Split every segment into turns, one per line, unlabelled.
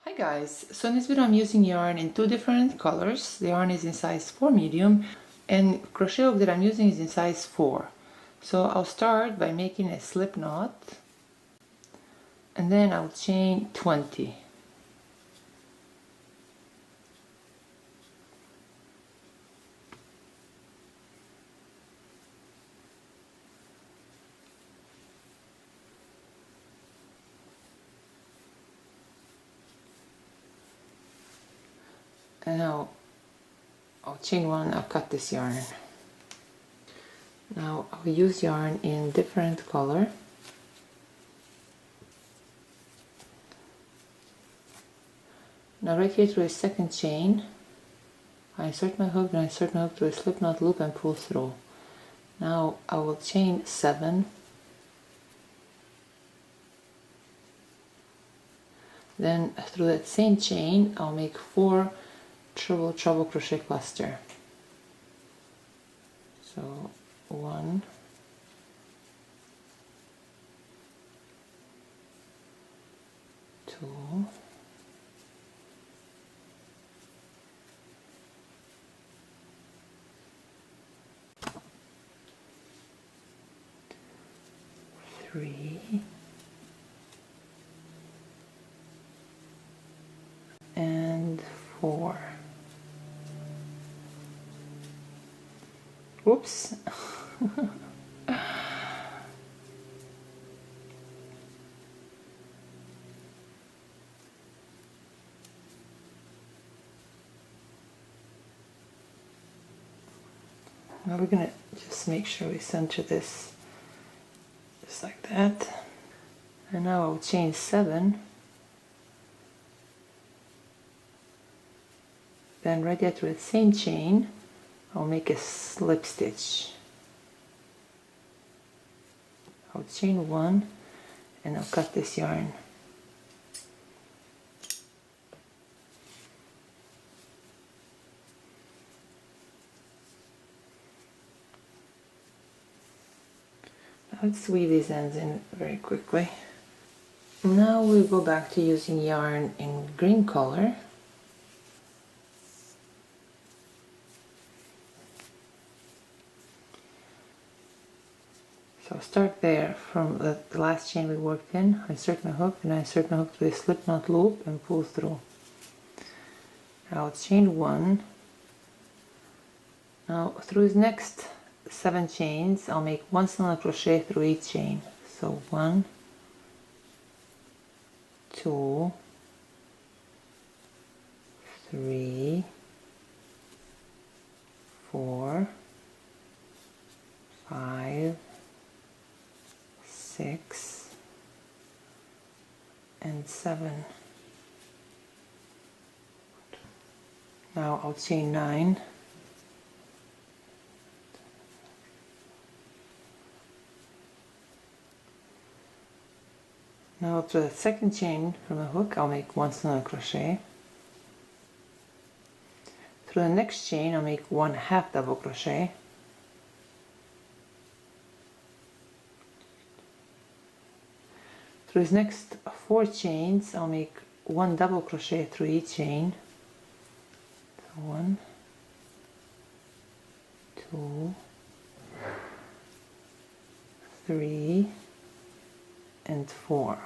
Hi guys, so in this video I'm using yarn in two different colors. The yarn is in size 4 medium and crochet hook that I'm using is in size 4. So I'll start by making a slip knot and then I'll chain 20. And now I'll chain one, I'll cut this yarn. Now I'll use yarn in different color. Now right here through a second chain, I insert my hook, then I insert my hook through a slip knot loop and pull through. Now I will chain 7. Then through that same chain I'll make 4 treble crochet cluster. So 1, 2, 3, and 4. Whoops. Now we're going to just make sure we center this just like that. And now I'll chain 7. Then right there through the same chain I'll make a slip stitch. I'll chain 1 and I'll cut this yarn. Now let's weave these ends in very quickly. Now we'll go back to using yarn in green color. So I'll start there from the last chain we worked in. I insert my hook and I insert my hook through a slip knot loop and pull through. I'll chain 1. Now through the next 7 chains I'll make 1 single crochet through each chain. So 1, 2, 3, 4, 5, 6, and 7. Now I'll chain 9. Now to the second chain from the hook I'll make 1 single crochet. Through the next chain I'll make 1 half double crochet. Through the next 4 chains I'll make 1 double crochet through each chain. So 1, 2, 3, and 4.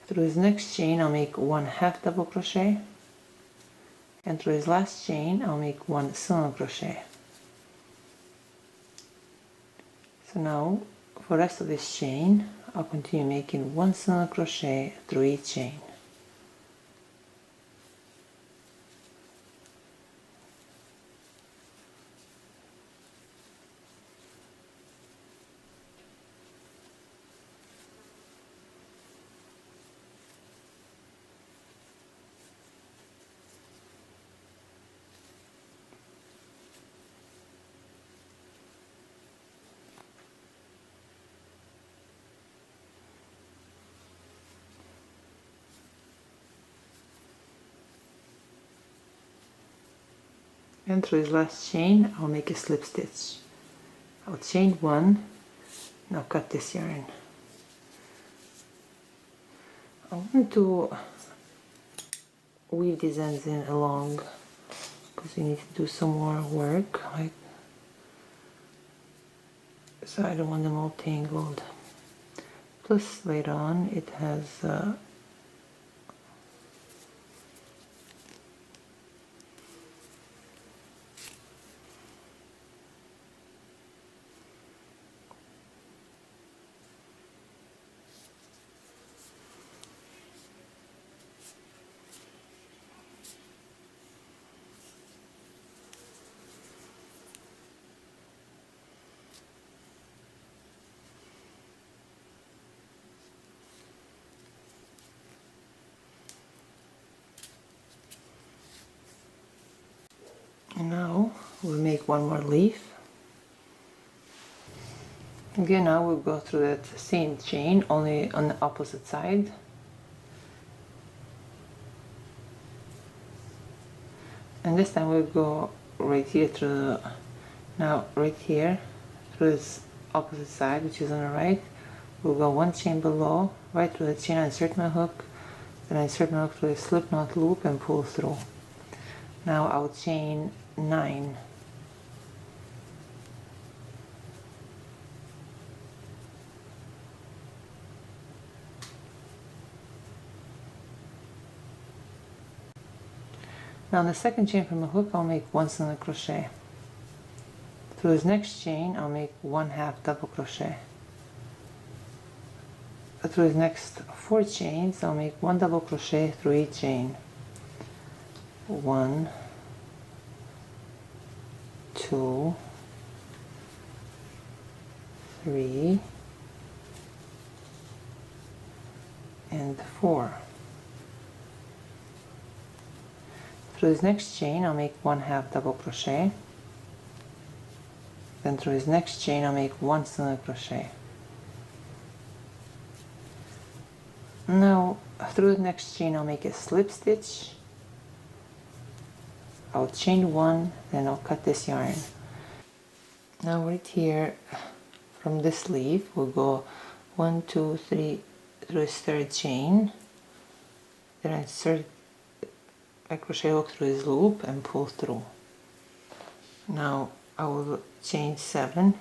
Through his next chain I'll make 1 half double crochet, and through his last chain I'll make 1 single crochet. So now for the rest of this chain I'll continue making 1 single crochet through each chain. And through his last chain I'll make a slip stitch. I'll chain 1 and I'll cut this yarn. I'm going to weave these ends in along because we need to do some more work, like, so I don't want them all tangled. Plus later on it has now we'll make one more leaf. Again, now we'll go through that same chain, only on the opposite side. And this time we'll go right here through, now right here, through this opposite side, which is on the right. We'll go one chain below, right through the chain, insert my hook, then I insert my hook through a slip knot loop and pull through. Now I'll chain 9. Now on the second chain from the hook, I'll make 1 single crochet. Through this next chain, I'll make 1/2 double crochet. Through the next 4 chains, I'll make 1 double crochet through each chain. 1, 2, 3, and 4. Through this next chain, I'll make 1/2 double crochet. Then through this next chain, I'll make 1 single crochet. Now through the next chain, I'll make a slip stitch. I'll chain 1, then I'll cut this yarn. Now right here, from this leaf, we'll go 1, 2, 3 through this third chain. Then I insert a crochet hook through this loop and pull through. Now I will chain 7.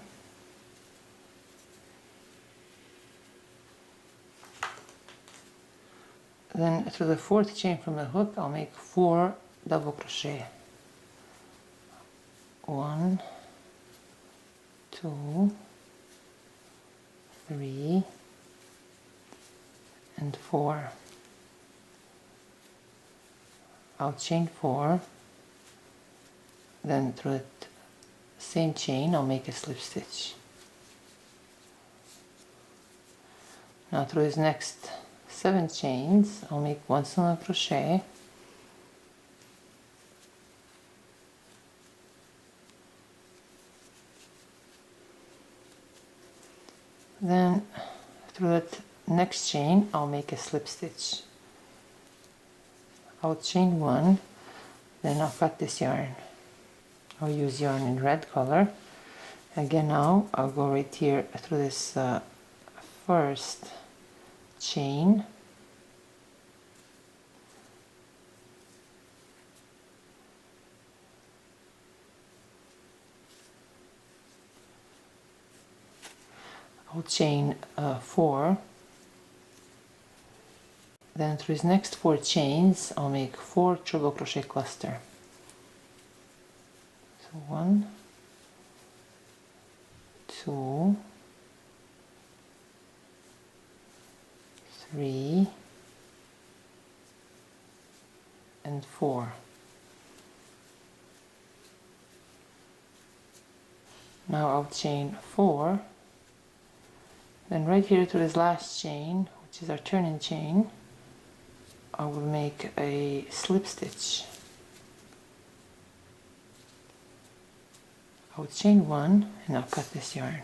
Then through the 4th chain from the hook, I'll make 4 double crochet. 1, 2, 3, and 4. I'll chain 4, then through that same chain I'll make a slip stitch. Now through these next 7 chains I'll make 1 single crochet, then through that next chain I'll make a slip stitch. I'll chain 1, then I'll cut this yarn. I'll use yarn in red color. Again now I'll go right here through this first chain, I'll chain 4. Then through these next 4 chains, I'll make 4 treble crochet cluster. So 1, 2, 3, and 4. Now I'll chain 4. Then right here to this last chain, which is our turning chain, I will make a slip stitch. I'll chain 1 and I'll cut this yarn.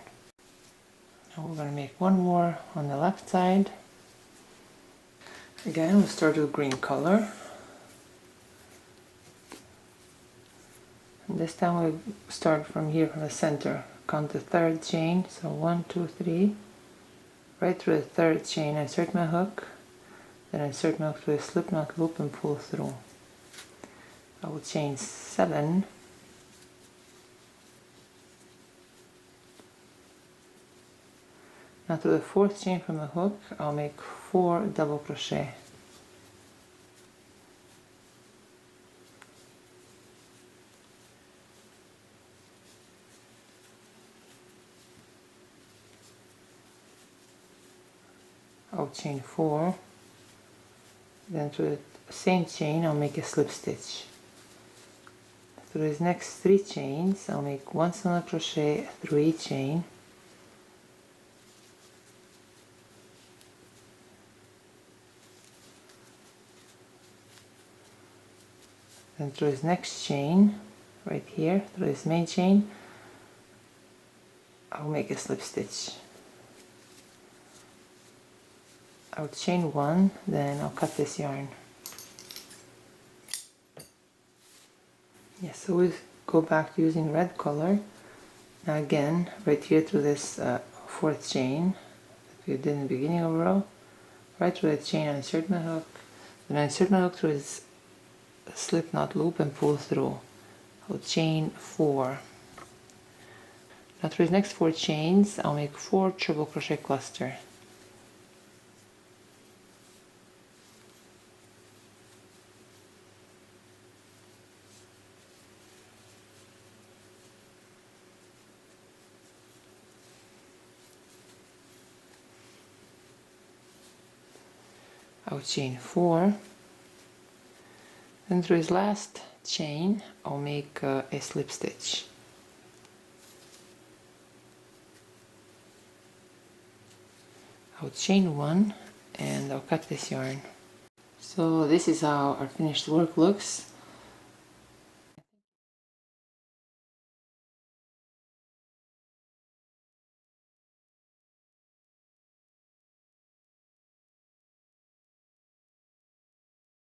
Now we're going to make one more on the left side. Again, we'll start with green color. And this time we'll start from here, from the center. Count the 3rd chain, so 1, 2, 3. Right through the 3rd chain, insert my hook. then insert my hook through a slip knot loop and pull through. I will chain 7, now to the 4th chain from the hook I'll make 4 double crochet. I'll chain 4, then through the same chain I'll make a slip stitch. Through these next 3 chains I'll make 1 single crochet through each chain, then through this next chain right here, through this main chain I'll make a slip stitch. I'll chain 1, then I'll cut this yarn. Yes, so we go back to using red color. Now again, right here through this 4th chain that we did in the beginning of the row, right through that chain I insert my hook, then I insert my hook through this slip knot loop and pull through. I'll chain 4. Now through the next 4 chains I'll make 4 triple crochet cluster. I'll chain 4, then through his last chain I'll make a slip stitch. I'll chain 1 and I'll cut this yarn. So this is how our finished work looks.